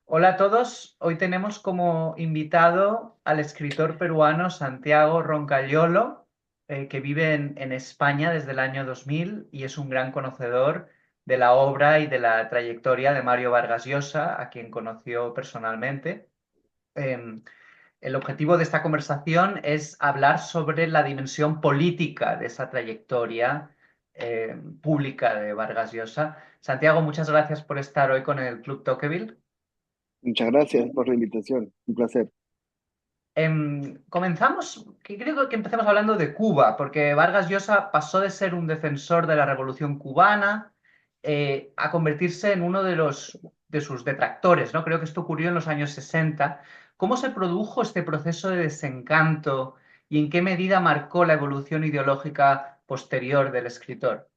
Hola a todos. Hoy tenemos como invitado al escritor peruano Santiago Roncaliolo, que vive en España desde el año 2000 y es un gran conocedor de la obra y de la trayectoria de Mario Vargas Llosa, a quien conoció personalmente. Em, el objetivo de esta conversación es hablar sobre la dimensión política de esa trayectoria pública de Vargas Llosa. Santiago, muchas gracias por estar hoy con el Club Tocqueville. Muchas gracias por la invitación. Un placer. Comenzamos, que creo que empecemos hablando de Cuba, porque Vargas Llosa pasó de ser un defensor de la Revolución cubana a convertirse en uno de sus detractores, ¿no? Creo que esto ocurrió en los años 60. ¿Cómo se produjo este proceso de desencanto y en qué medida marcó la evolución ideológica posterior del escritor?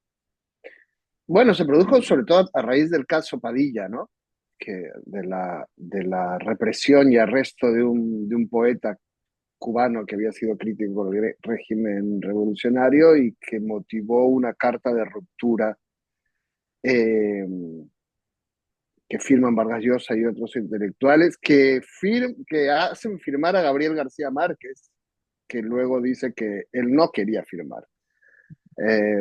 Bueno, se produjo sobre todo a raíz del caso Padilla, ¿no? Que de la represión y arresto de un poeta cubano que había sido crítico con el régimen revolucionario y que motivó una carta de ruptura eh, que firman Vargas Llosa y otros intelectuales que hacen firmar a Gabriel García Márquez, que luego dice que él no quería firmar.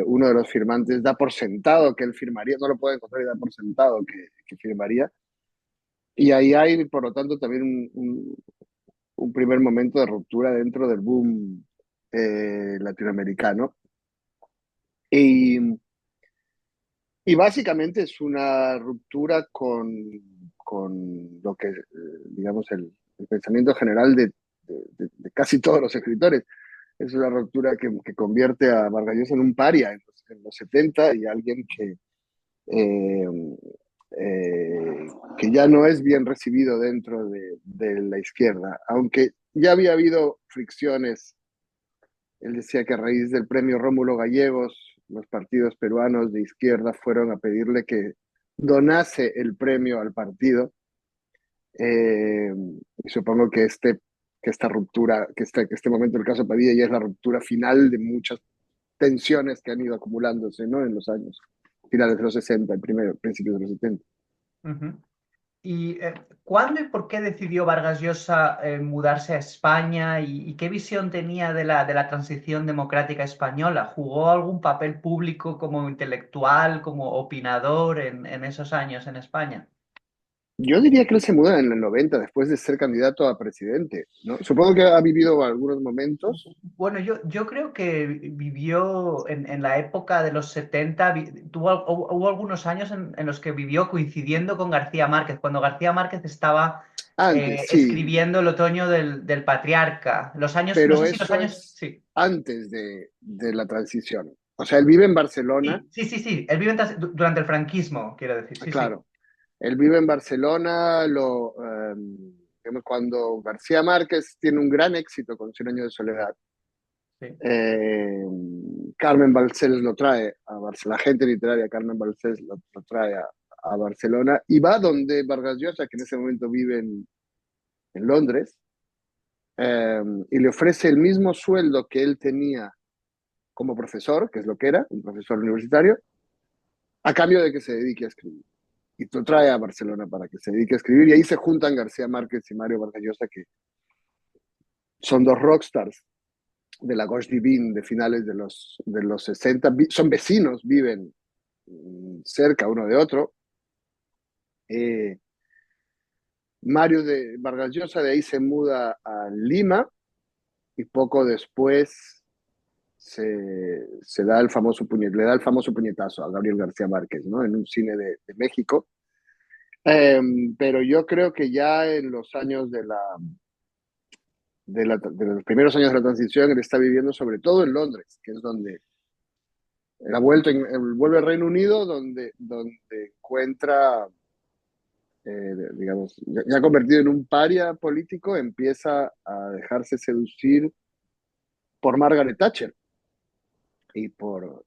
Uno de los firmantes da por sentado que él firmaría, no lo puede encontrar y da por sentado que firmaría. Y ahí hay, por lo tanto, también un primer momento de ruptura dentro del boom latinoamericano. Y, y básicamente es una ruptura con lo que, digamos, el pensamiento general de casi todos los escritores. Es una ruptura que convierte a Vargas Llosa en un paria en los 70 y alguien eh, que ya no es bien recibido dentro de la izquierda, aunque ya había habido fricciones. Él decía que a raíz del premio Rómulo Gallegos, los partidos peruanos de izquierda fueron a pedirle que donase el premio al partido. Y supongo que esta ruptura, que este momento del caso Padilla ya es la ruptura final de muchas tensiones que han ido acumulándose, ¿no? En los años finales de los 60 y principios de los 70. Ujú. ¿Y cuándo y por qué decidió Vargas Llosa mudarse a España y qué visión tenía de la transición democrática española? ¿Jugó algún papel público como intelectual, como opinador en esos años en España? Yo diría que él se muda en el 90 después de ser candidato a presidente, ¿no? Supongo que ha vivido algunos momentos. Bueno, yo creo que vivió en la época de los 70, hubo algunos años en los que vivió coincidiendo con García Márquez, cuando García Márquez estaba Antes, sí, escribiendo El otoño del patriarca. Los años, no pero sé si los eso años, es sí. antes de la transición. O sea, él vive en Barcelona, Sí, sí, sí, sí. Él vive durante el franquismo, quiero decir. Sí, sí. claro, él vive en Barcelona, digamos, cuando García Márquez tiene un gran éxito con Cien años de soledad. Sí. eh, Carmen Balcells lo trae a Barcelona, la gente literaria Carmen Balcells lo trae a Barcelona y va donde Vargas Llosa, que en ese momento vive en Londres, y le ofrece el mismo sueldo que él tenía como profesor, que es lo que era, un profesor universitario, a cambio de que se dedique a escribir. Y lo trae a Barcelona para que se dedique a escribir, y ahí se juntan García Márquez y Mario Vargas Llosa, que son dos rockstars de la Gauche Divine de finales de los 60, son vecinos, viven cerca uno de otro. Eh, Mario de Vargas Llosa de ahí se muda a Lima y poco después se da le da el famoso puñetazo a Gabriel García Márquez, ¿no? En un cine de México. Eh, pero yo creo que ya en los años de los primeros años de la transición, él está viviendo sobre todo en Londres, que es donde él vuelve al Reino Unido, donde encuentra, digamos, ya convertido en un paria político, empieza a dejarse seducir por Margaret Thatcher y por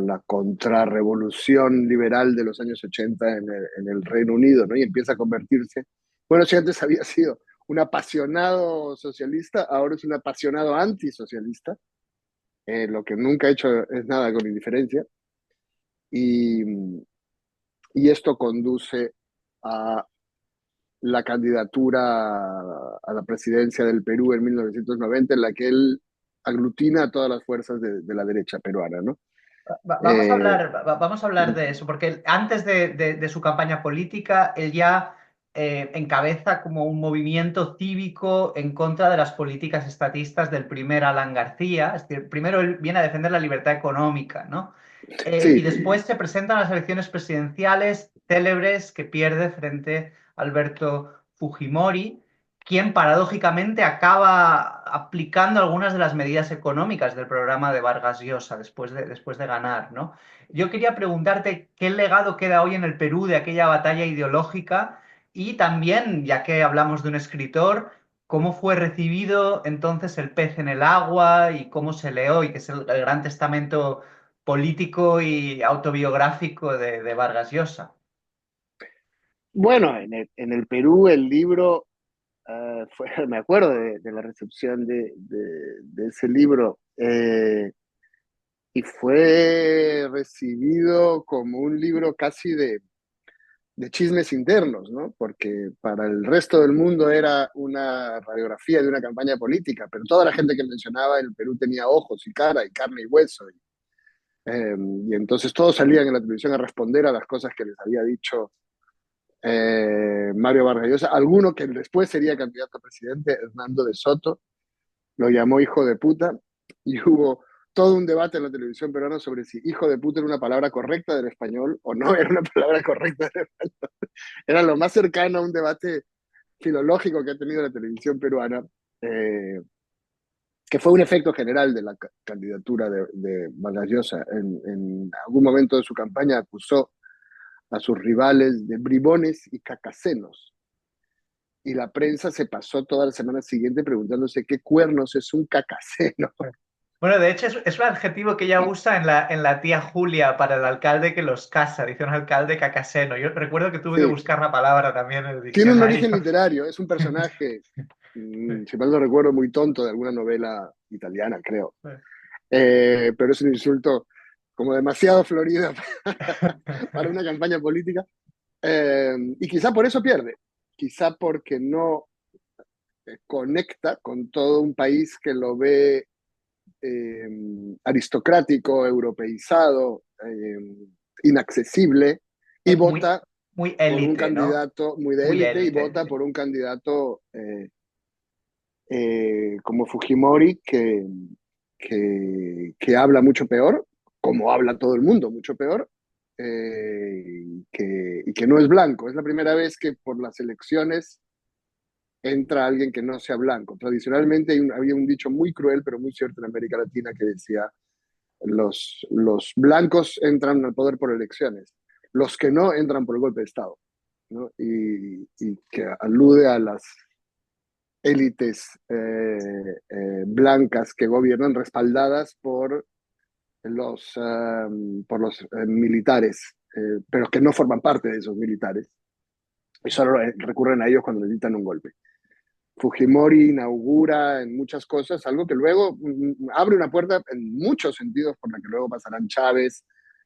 la contrarrevolución liberal de los años 80 en el Reino Unido, ¿no? Y empieza a convertirse, bueno, si antes había sido un apasionado socialista, ahora es un apasionado antisocialista, lo que nunca ha hecho es nada con indiferencia, y, y esto conduce a la candidatura a la presidencia del Perú en 1990, en la que él aglutina a todas las fuerzas de la derecha peruana, ¿no? Vamos a Eh, hablar, vamos a hablar de eso, porque antes de su campaña política, él ya encabeza como un movimiento cívico en contra de las políticas estatistas del primer Alan García. Es decir, primero él viene a defender la libertad económica, ¿no? Y sí, después se presentan las elecciones presidenciales célebres que pierde frente a Alberto Fujimori, quien paradójicamente acaba aplicando algunas de las medidas económicas del programa de Vargas Llosa después de ganar, ¿no? Yo quería preguntarte qué legado queda hoy en el Perú de aquella batalla ideológica y también, ya que hablamos de un escritor, cómo fue recibido entonces El pez en el agua y cómo se leó, y que es el gran testamento político y autobiográfico de Vargas Llosa. bueno, en el Perú el libro, me acuerdo de la recepción de ese libro, y fue recibido como un libro casi de chismes internos, ¿no? Porque para el resto del mundo era una radiografía de una campaña política, pero toda la gente que mencionaba el Perú tenía ojos y cara y carne y hueso. Y entonces todos salían en la televisión a responder a las cosas que les había dicho Mario Vargas Llosa. Alguno que después sería candidato a presidente, Hernando de Soto, lo llamó hijo de puta y hubo todo un debate en la televisión peruana sobre si hijo de puta era una palabra correcta del español o no era una palabra correcta del español. Era lo más cercano a un debate filológico que ha tenido la televisión peruana, eh, que fue un efecto general de la candidatura de Vargas Llosa. En algún momento de su campaña acusó a sus rivales de bribones y cacacenos. Y la prensa se pasó toda la semana siguiente preguntándose qué cuernos es un cacaceno. Bueno, de hecho es un adjetivo que ella usa en la tía Julia para el alcalde que los casa, dice un alcalde cacaseno. Yo recuerdo que tuve que Sí, buscar la palabra también en el tiene un diccionario. origen literario, es un personaje, si mal no recuerdo, muy tonto de alguna novela italiana, creo. Pero es un insulto como demasiado florido para una campaña política. Y quizá por eso pierde, quizá porque no conecta con todo un país que lo ve eh, aristocrático, europeizado, inaccesible, y Muy, vota muy por un élite, ¿no? candidato muy de Muy élite y élite, vota sí. por un candidato como Fujimori que habla mucho peor, como habla todo el mundo, mucho peor, y que no es blanco. Es la primera vez que por las elecciones entra alguien que no sea blanco. Tradicionalmente había un dicho muy cruel, pero muy cierto en América Latina, que decía, los blancos entran al poder por elecciones, los que no entran por el golpe de Estado, ¿no? Y que alude a las élites blancas que gobiernan respaldadas por los militares, pero que no forman parte de esos militares y solo recurren a ellos cuando necesitan un golpe. Fujimori inaugura en muchas cosas algo que luego abre una puerta en muchos sentidos por la que luego pasarán Chávez,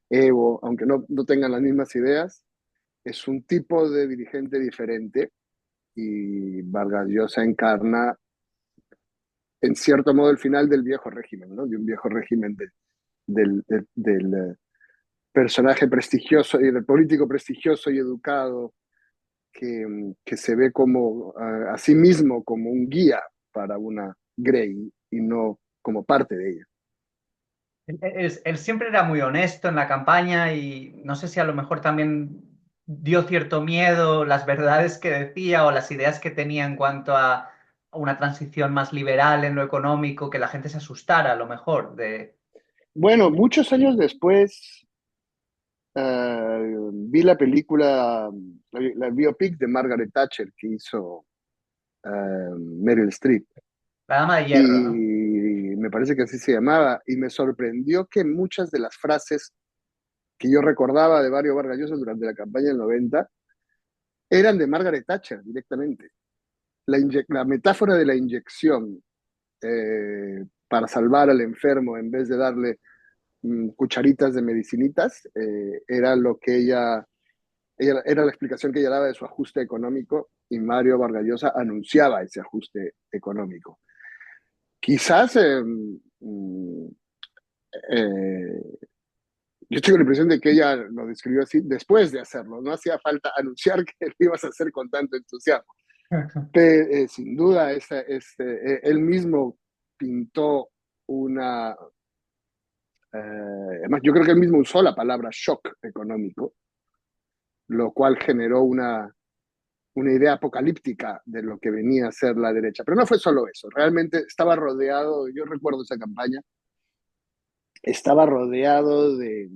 Evo, aunque no tengan las mismas ideas, es un tipo de dirigente diferente y Vargas Llosa encarna en cierto modo el final del viejo régimen, ¿no? De un viejo régimen del personaje prestigioso y del político prestigioso y educado que se ve como a sí mismo como un guía para una Grey y no como parte de ella. Él siempre era muy honesto en la campaña y no sé si a lo mejor también dio cierto miedo las verdades que decía o las ideas que tenía en cuanto a una transición más liberal en lo económico, que la gente se asustara a lo mejor de... Bueno, muchos años después vi la película, la biopic de Margaret Thatcher que hizo Meryl Streep La dama de hierro, ¿no? y me parece que así se llamaba y me sorprendió que muchas de las frases que yo recordaba de Mario Vargas Llosa durante la campaña del 90 eran de Margaret Thatcher directamente. La metáfora de la inyección para salvar al enfermo en vez de darle cucharitas de medicinitas era lo que ella Era la explicación que ella daba de su ajuste económico y Mario Vargas Llosa anunciaba ese ajuste económico. Quizás eh, yo tengo la impresión de que ella lo describió así después de hacerlo. No hacía falta anunciar que lo ibas a hacer con tanto entusiasmo. Pero, sin duda, él mismo pintó una... además, yo creo que él mismo usó la palabra shock económico, lo cual generó una idea apocalíptica de lo que venía a ser la derecha. Pero no fue solo eso, realmente estaba rodeado, yo recuerdo esa campaña, estaba rodeado de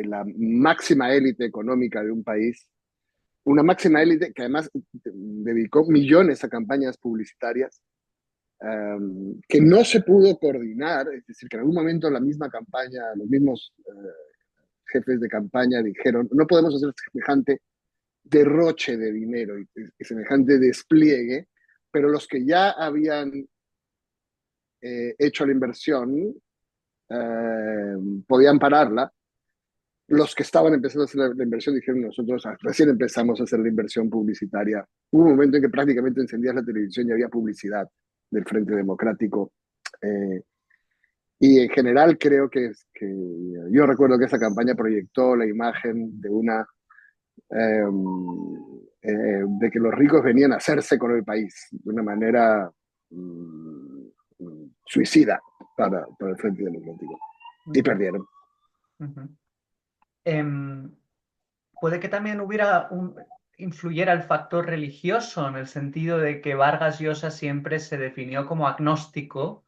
la máxima élite económica de un país, una máxima élite que además dedicó millones a campañas publicitarias, que no se pudo coordinar, es decir, que en algún momento la misma campaña, los mismos jefes de campaña dijeron, no podemos hacer semejante derroche de dinero y semejante despliegue, pero los que ya habían hecho la inversión podían pararla. Los que estaban empezando a hacer la inversión dijeron, nosotros recién empezamos a hacer la inversión publicitaria. Hubo un momento en que prácticamente encendías la televisión y había publicidad del Frente Democrático. Eh, y en general creo que yo recuerdo que esa campaña proyectó la imagen de eh, de que los ricos venían a hacerse con el país de una manera suicida para el Frente Democrático. Y Ujú, perdieron. ujú. Em, Puede que también influyera el factor religioso, en el sentido de que Vargas Llosa siempre se definió como agnóstico,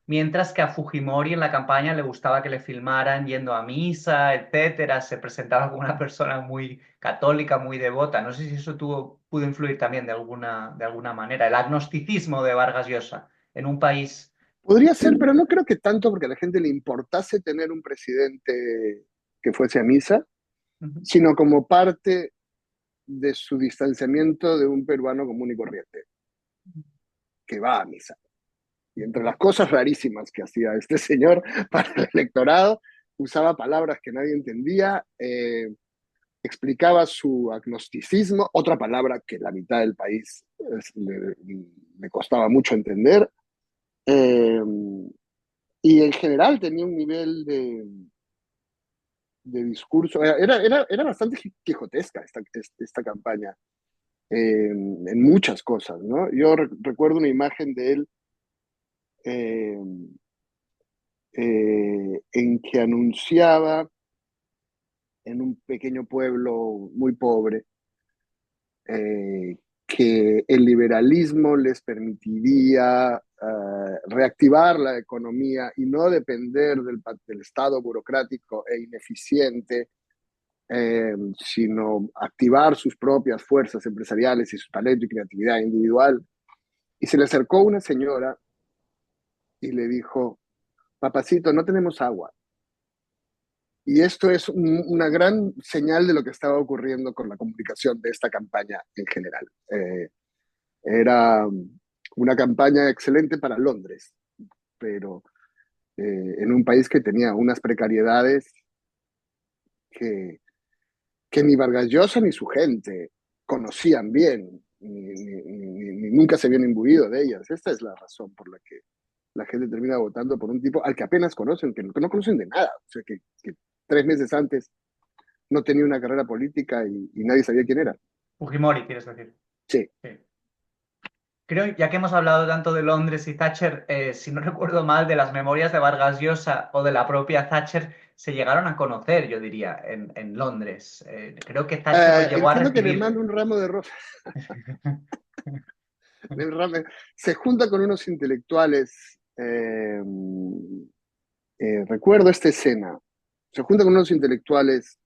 mientras que a Fujimori en la campaña le gustaba que le filmaran yendo a misa, etcétera. Se presentaba como una persona muy católica, muy devota. No sé si eso pudo influir también de alguna manera. El agnosticismo de Vargas Llosa en un país. Podría ser, pero no creo que tanto porque a la gente le importase tener un presidente que fuese a misa, Ujú, sino como parte de su distanciamiento de un peruano común y corriente, que va a misa. Y entre las cosas rarísimas que hacía este señor para el electorado, usaba palabras que nadie entendía, explicaba su agnosticismo, otra palabra que la mitad del país le costaba mucho entender, eh, y en general tenía un nivel de discurso, era bastante quijotesca esta campaña, en muchas cosas, ¿no? Yo recuerdo una imagen de él eh, en que anunciaba en un pequeño pueblo muy pobre que el liberalismo les permitiría reactivar la economía y no depender del Estado burocrático e ineficiente, sino activar sus propias fuerzas empresariales y su talento y creatividad individual. Y se le acercó una señora y le dijo, papacito, no tenemos agua. Y esto es una gran señal de lo que estaba ocurriendo con la comunicación de esta campaña en general. Era una campaña excelente para Londres, pero en un país que tenía unas precariedades que, que ni Vargas Llosa ni su gente conocían bien, ni nunca se habían imbuido de ellas. Esta es la razón por la que la gente termina votando por un tipo al que apenas conocen, que no conocen de nada. O sea, que 3 meses antes no tenía una carrera política y nadie sabía quién era. Fujimori, quieres decir. Sí. Sí. Creo, ya que hemos hablado tanto de Londres y Thatcher, si no recuerdo mal, de las memorias de Vargas Llosa o de la propia Thatcher, se llegaron a conocer, yo diría, en Londres. Creo que Thatcher lo llegó a Entiendo que le manda recibir. un ramo de rosas. Se junta con unos intelectuales. Recuerdo esta escena. Se junta con unos intelectuales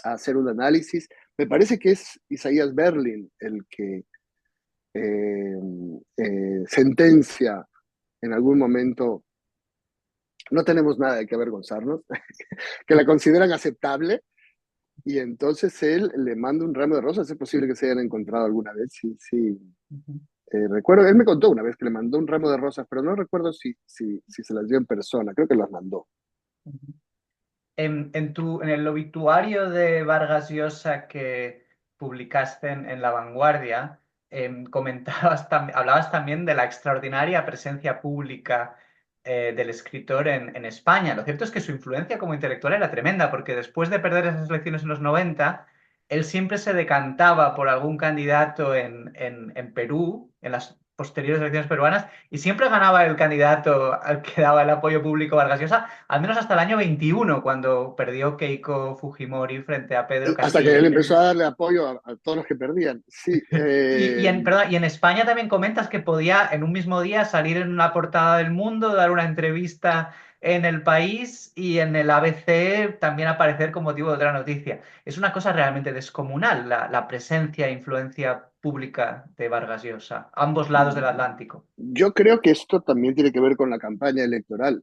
a hacer un análisis. Me parece que es Isaías Berlin el que eh, sentencia en algún momento, no tenemos nada de qué avergonzarnos, que la consideran aceptable, y entonces él le manda un ramo de rosas. Es posible que se hayan encontrado alguna vez, sí, sí. Recuerdo, él me contó una vez que le mandó un ramo de rosas, pero no recuerdo si se las dio en persona, creo que las mandó. En el obituario de Vargas Llosa que publicaste en La Vanguardia, hablabas también de la extraordinaria presencia pública del escritor en España. Lo cierto es que su influencia como intelectual era tremenda, porque después de perder esas elecciones en los 90, él siempre se decantaba por algún candidato en Perú, en las posteriores elecciones peruanas, y siempre ganaba el candidato al que daba el apoyo público Vargas Llosa, al menos hasta el año 21, cuando perdió Keiko Fujimori frente a Pedro Hasta que Castillo. él empezó a darle apoyo a todos los que perdían. Sí, Perdón, y en España también comentas que podía en un mismo día salir en una portada del Mundo, dar una entrevista en El País y en el ABC también aparecer con motivo de otra noticia. Es una cosa realmente descomunal la presencia e influencia pública de Vargas Llosa, ambos lados del Atlántico. yo creo que esto también tiene que ver con la campaña electoral.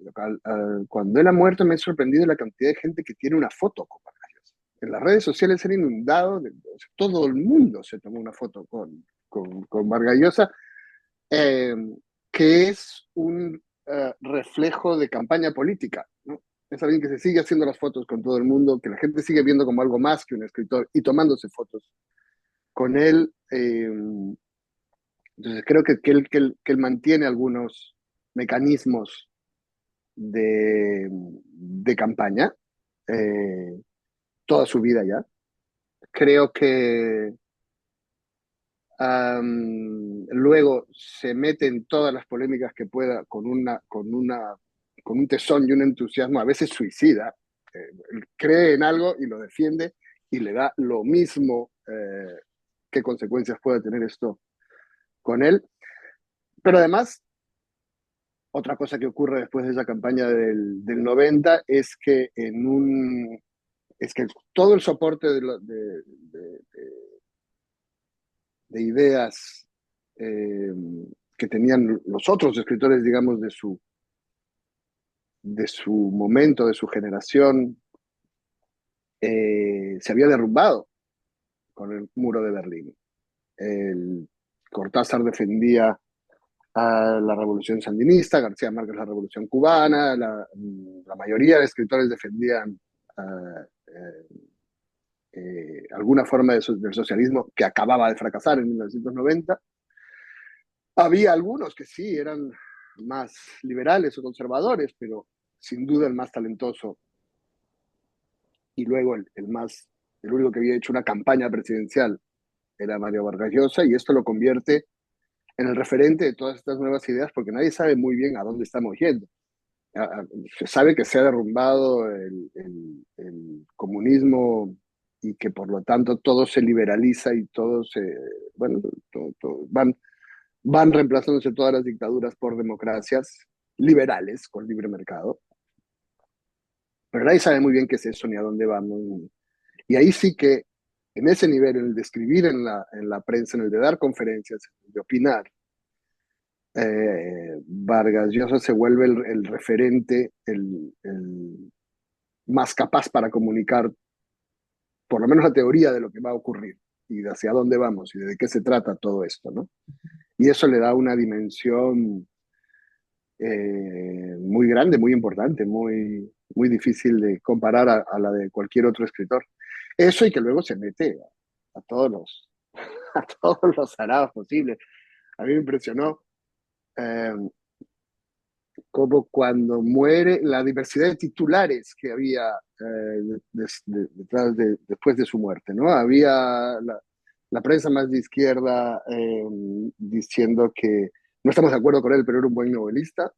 Cuando él ha muerto me he sorprendido la cantidad de gente que tiene una foto con Vargas Llosa. En las redes sociales se han inundado, o sea, todo el mundo se tomó una foto con Vargas Llosa, eh, que es un reflejo de campaña política, ¿no? Es alguien que se sigue haciendo las fotos con todo el mundo, que la gente sigue viendo como algo más que un escritor y tomándose fotos con él. Entonces creo que él mantiene algunos mecanismos de campaña toda su vida ya. Creo que luego se mete en todas las polémicas que pueda con un tesón y un entusiasmo, a veces suicida. Él cree en algo y lo defiende y le da lo mismo qué consecuencias pueda tener esto con él. Pero además, otra cosa que ocurre después de esa campaña del 90 es que todo el soporte de ideas eh, que tenían los otros escritores, digamos, de su momento, de su generación, se había derrumbado con el muro de Berlín. El, Cortázar defendía a la revolución sandinista, García Márquez la revolución cubana, la mayoría de escritores defendían alguna forma del socialismo que acababa de fracasar en 1990. Había algunos que sí eran más liberales o conservadores, pero sin duda el más talentoso y luego el único que había hecho una campaña presidencial era Mario Vargas Llosa, y esto lo convierte en el referente de todas estas nuevas ideas porque nadie sabe muy bien a dónde estamos yendo. Se sabe que se ha derrumbado el comunismo y que por lo tanto todo se liberaliza y bueno, van reemplazándose todas las dictaduras por democracias liberales con libre mercado, pero nadie sabe muy bien qué es eso ni a dónde vamos. Y ahí sí que en ese nivel, en el de escribir en la prensa, en el de dar conferencias, en el de opinar, Vargas Llosa se vuelve el referente, el más capaz para comunicar por lo menos la teoría de lo que va a ocurrir y de hacia dónde vamos y de qué se trata todo esto, ¿no? Y eso le da una dimensión muy grande, muy importante, muy difícil de comparar a la de cualquier otro escritor. Eso y que luego se mete a todos a todos los arados posibles. A mí me impresionó eh, como cuando muere la diversidad de titulares que había después de su muerte, ¿no? Había la prensa más de izquierda diciendo que no estamos de acuerdo con él, pero era un buen novelista.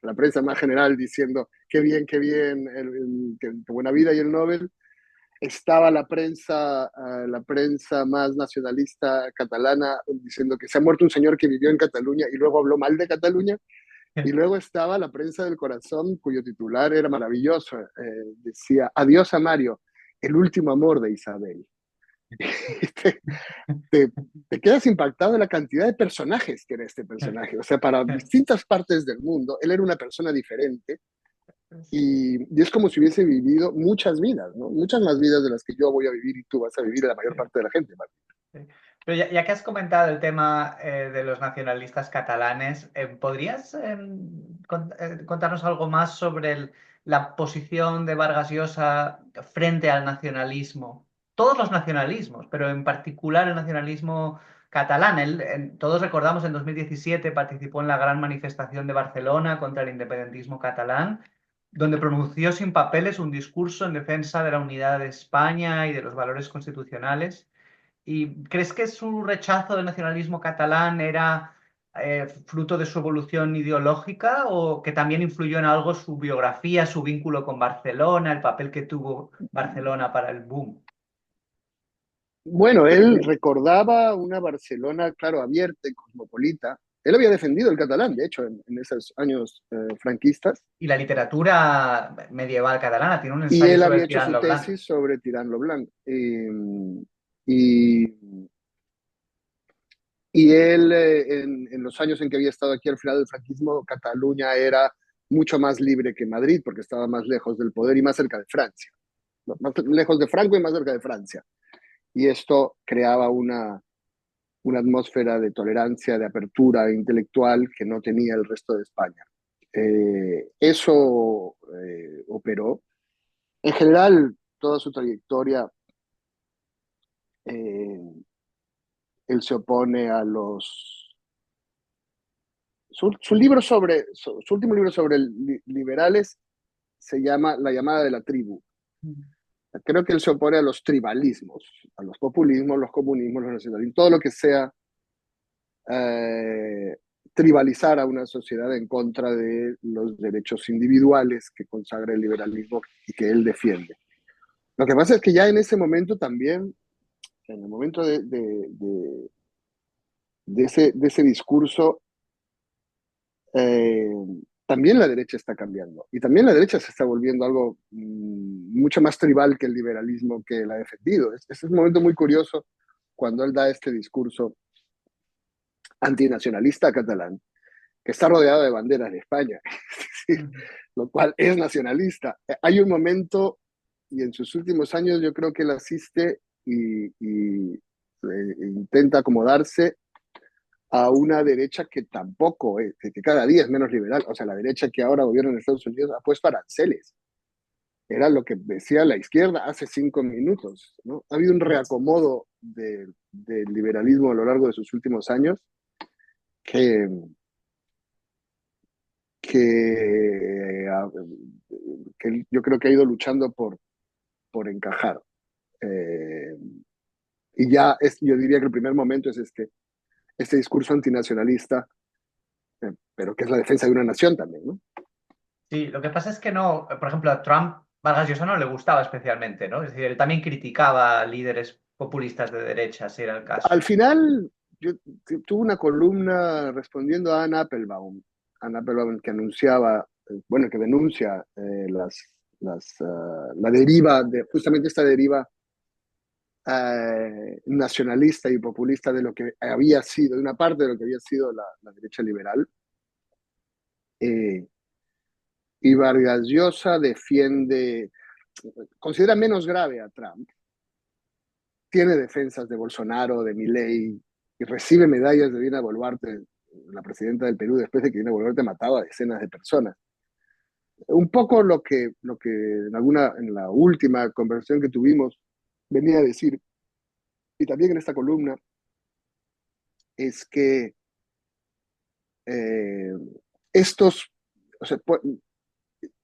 La prensa más general diciendo qué bien, qué buena vida y el Nobel. Estaba la prensa más nacionalista catalana diciendo que se ha muerto un señor que vivió en Cataluña y luego habló mal de Cataluña. Y luego estaba la prensa del corazón, cuyo titular era maravilloso. Decía, adiós a Mario, el último amor de Isabel. te, te, te quedas impactado de la cantidad de personajes que era este personaje. O sea, para distintas partes del mundo, él era una persona diferente y es como si hubiese vivido muchas vidas, ¿no? Muchas más vidas de las que yo voy a vivir y tú vas a vivir la mayor parte de la gente, Martín. Sí. Pero ya que has comentado el tema de los nacionalistas catalanes, ¿podrías contarnos algo más sobre la posición de Vargas Llosa frente al nacionalismo. Todos los nacionalismos, pero en particular el nacionalismo catalán. Todos recordamos en 2017 participó en la gran manifestación de Barcelona contra el independentismo catalán, donde pronunció sin papeles un discurso en defensa de la unidad de España y de los valores constitucionales. ¿Y crees que su rechazo del nacionalismo catalán era fruto de su evolución ideológica o que también influyó en algo su biografía, su vínculo con Barcelona, el papel que tuvo Barcelona para el boom? Bueno, él recordaba una Barcelona, claro, abierta y cosmopolita. Él había defendido el catalán, de hecho, en esos años franquistas, Y la literatura medieval catalana tiene un y ensayo él sobre había el hecho su tirano blanco. tesis sobre Tirán lo Blanc. Y, y él, en los años en que había estado aquí al final del franquismo, Cataluña era mucho más libre que Madrid, porque estaba más lejos del poder y más cerca de Francia. Más lejos de Franco y más cerca de Francia. Y esto creaba una atmósfera de tolerancia, de apertura intelectual que no tenía el resto de España. Eso operó. En general, toda su trayectoria, eh, él se opone a los... Su libro sobre, su último libro sobre liberales se llama La llamada de la tribu. Creo que él se opone a los tribalismos, a los populismos, los comunismos, los nacionalismos, todo lo que sea eh, tribalizar a una sociedad en contra de los derechos individuales que consagra el liberalismo y que él defiende. Lo que pasa es que ya en ese momento también, en el momento de ese discurso, eh, también la derecha está cambiando. Y también la derecha se está volviendo algo mucho más tribal que el liberalismo que él ha defendido. Es un momento muy curioso cuando él da este discurso antinacionalista catalán, que está rodeado de banderas de España, lo cual es nacionalista. Hay un momento, y en sus últimos años yo creo que él asiste intenta acomodarse a una derecha que tampoco, que cada día es menos liberal. O sea, la derecha que ahora gobierna en Estados Unidos ha puesto aranceles. Era lo que decía la izquierda hace 5 minutos, ¿no? Ha habido un reacomodo del liberalismo a lo largo de sus últimos años que, que, que yo creo que ha ido luchando por encajar. Eh, y ya yo diría que el primer momento es este discurso antinacionalista, pero que es la defensa de una nación también, ¿no? Sí, lo que pasa es que no, por ejemplo, a Trump, Vargas Llosa no le gustaba especialmente, ¿no? Es decir, él también criticaba a líderes populistas de derecha, si era el caso. Al final, yo tuve una columna respondiendo a Anne Applebaum que anunciaba, bueno, que denuncia la deriva, justamente esta deriva nacionalista y populista de lo que había sido, de una parte de lo que había sido la derecha liberal. Eh, y Vargas Llosa considera menos grave a Trump, tiene defensas de Bolsonaro, de Milei, y recibe medallas de Dina Boluarte, la presidenta del Perú, después de que Dina Boluarte mataba a decenas de personas. Un poco lo que en la última conversación que tuvimos venía a decir, y también en esta columna, es que eh, estos, o sea,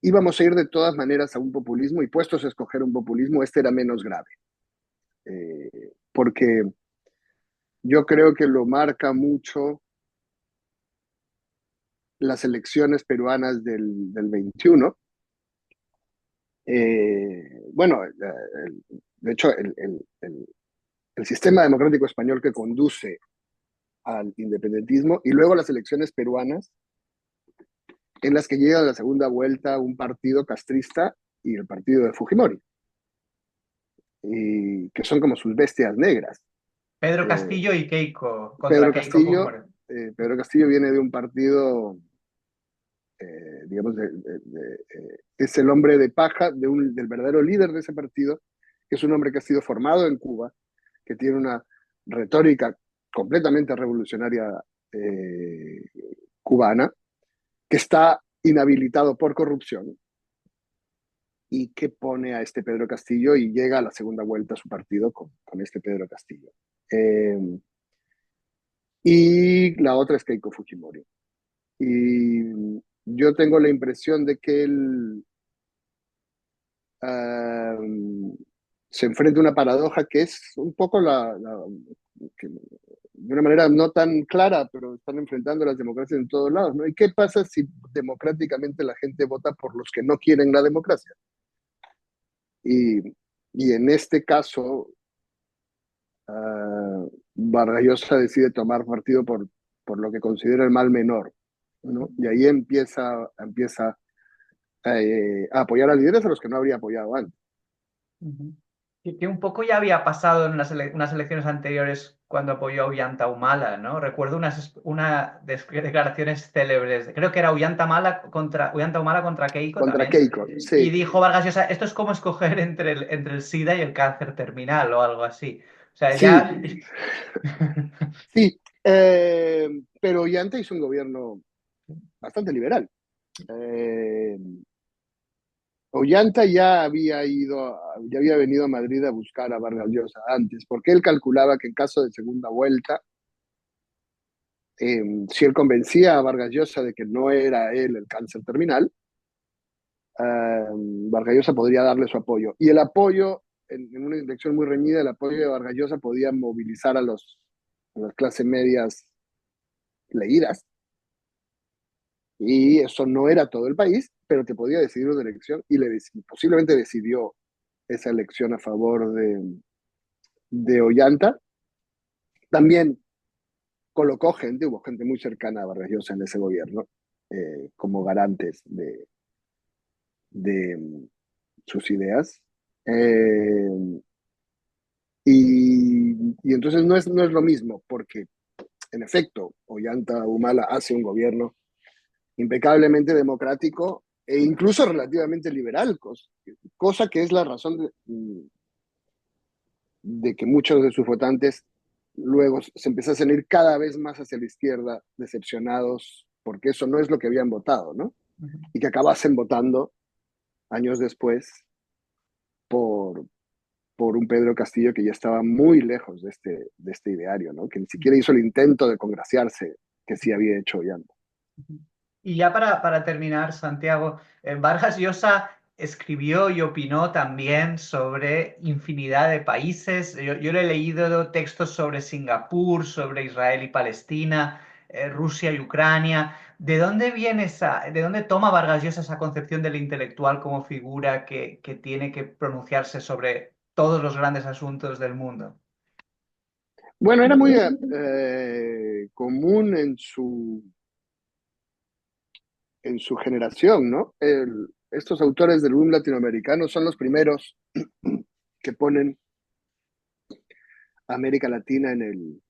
íbamos a ir de todas maneras a un populismo y puestos a escoger un populismo, este era menos grave. Porque yo creo que lo marca mucho las elecciones peruanas del 21. Bueno, de hecho, el sistema democrático español que conduce al independentismo y luego las elecciones peruanas en las que llega a la segunda vuelta un partido castrista y el partido de Fujimori, y que son como sus bestias negras. Pedro Eh, Castillo y Keiko, contra Pedro Keiko Castillo, Fujimori. Pedro Castillo viene de un partido, digamos, es el hombre de paja del verdadero líder de ese partido, que es un hombre que ha sido formado en Cuba, que tiene una retórica completamente revolucionaria cubana, que está inhabilitado por corrupción y que pone a este Pedro Castillo y llega a la segunda vuelta a su partido con este Pedro Castillo. Eh, y la otra es Keiko Fujimori. Y yo tengo la impresión de que él se enfrenta a una paradoja que es un poco que, de una manera no tan clara, pero están enfrentando las democracias en todos lados, ¿no? ¿Y qué pasa si democráticamente la gente vota por los que no quieren la democracia? Y, y en este caso, Vargas Llosa decide tomar partido por lo que considera el mal menor, ¿no? Y ahí empieza a apoyar a líderes a los que no habría apoyado antes. Ujú. Que un poco ya había pasado en unas elecciones anteriores cuando apoyó a Ollanta Humala, ¿no? Recuerdo declaraciones célebres, creo que era Ollanta Humala contra Keiko Contra también, Keiko, y sí, dijo Vargas Llosa, esto es como escoger entre el SIDA y el cáncer terminal o algo así. O sea, sí, ya... sí, pero Ollanta hizo un gobierno bastante liberal. Eh, Ollanta ya había venido a Madrid a buscar a Vargas Llosa antes, porque él calculaba que en caso de segunda vuelta, si él convencía a Vargas Llosa de que no era él el cáncer terminal, Vargas Llosa podría darle su apoyo. Y el apoyo, en una elección muy reñida, el apoyo de Vargas Llosa podía movilizar a las clases medias leídas, y eso no era todo el país, pero te podía decidir una elección y posiblemente decidió esa elección a favor de Ollanta. También hubo gente muy cercana a Vargas Llosa en ese gobierno, como garantes de sus ideas. Eh, y entonces no es lo mismo, porque en efecto, Ollanta Humala hace un gobierno impecablemente democrático e incluso relativamente liberal, cosa que es la razón de que muchos de sus votantes luego se empezasen a ir cada vez más hacia la izquierda, decepcionados, porque eso no es lo que habían votado, ¿no? Y que acabasen votando años después por, por un Pedro Castillo que ya estaba muy lejos de este ideario, ¿no? Que ni siquiera hizo el intento de congraciarse que sí había hecho Ollanta. Y ya para terminar, Santiago, Vargas Llosa escribió y opinó también sobre infinidad de países. Yo le he leído textos sobre Singapur, sobre Israel y Palestina, Rusia y Ucrania. ¿De dónde toma Vargas Llosa esa concepción del intelectual como figura que tiene que pronunciarse sobre todos los grandes asuntos del mundo? Bueno, era muy común en su generación, ¿no? Estos autores del boom latinoamericano son los primeros que ponen a América Latina en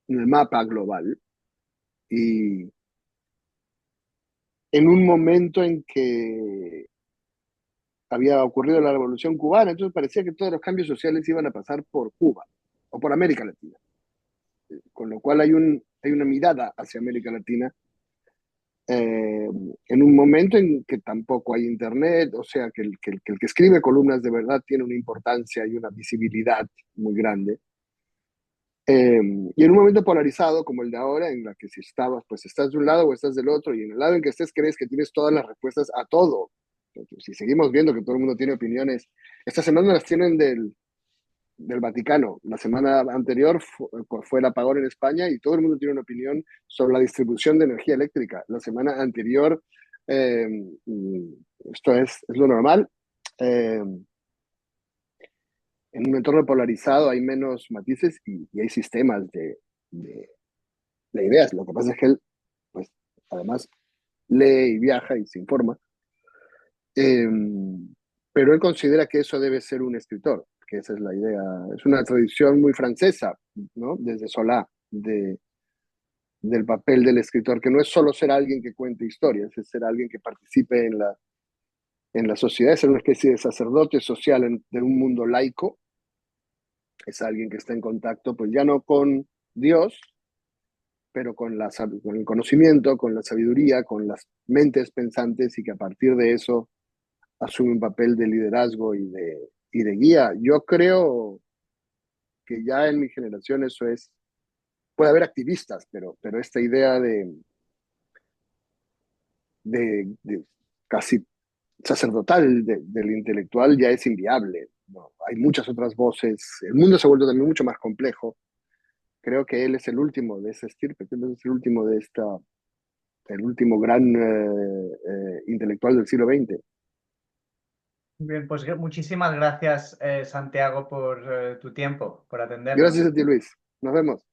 el mapa global. Y en un momento en que había ocurrido la Revolución Cubana, entonces parecía que todos los cambios sociales iban a pasar por Cuba o por América Latina, con lo cual hay una mirada hacia América Latina en un momento en que tampoco hay internet, o sea, que el que escribe columnas de verdad tiene una importancia y una visibilidad muy grande. Y en un momento polarizado como el de ahora, en la que si estabas, pues estás de un lado o estás del otro, y en el lado en que estés crees que tienes todas las respuestas a todo. Entonces, si seguimos viendo que todo el mundo tiene opiniones, esta semana las tienen del Vaticano. La semana anterior fue el apagón en España y todo el mundo tiene una opinión sobre la distribución de energía eléctrica. La semana anterior, eh, esto es lo normal. Eh, en un entorno polarizado hay menos matices y hay sistemas de, de ideas. Lo que pasa es que él, pues, además, lee y viaja y se informa. Eh, pero él considera que eso debe ser un escritor, que esa es la idea. Es una tradición muy francesa, ¿no? Desde Solá, del papel del escritor, que no es solo ser alguien que cuente historias, es ser alguien que participe en la sociedad, es ser una especie de sacerdote social de un mundo laico, es alguien que está en contacto, pues ya no con Dios, pero con el conocimiento, con la sabiduría, con las mentes pensantes y que a partir de eso asume un papel de liderazgo y de guía. Yo creo que ya en mi generación eso es, puede haber activistas, pero esta idea de casi sacerdotal del intelectual ya es inviable. No, hay muchas otras voces, el mundo se ha vuelto también mucho más complejo. Creo que él es el último de esa estirpe, creo que es el último de esta, el último gran intelectual del siglo XX. Bien, pues muchísimas gracias, Santiago, por tu tiempo, por atendernos. Gracias a ti, Luis. Nos vemos.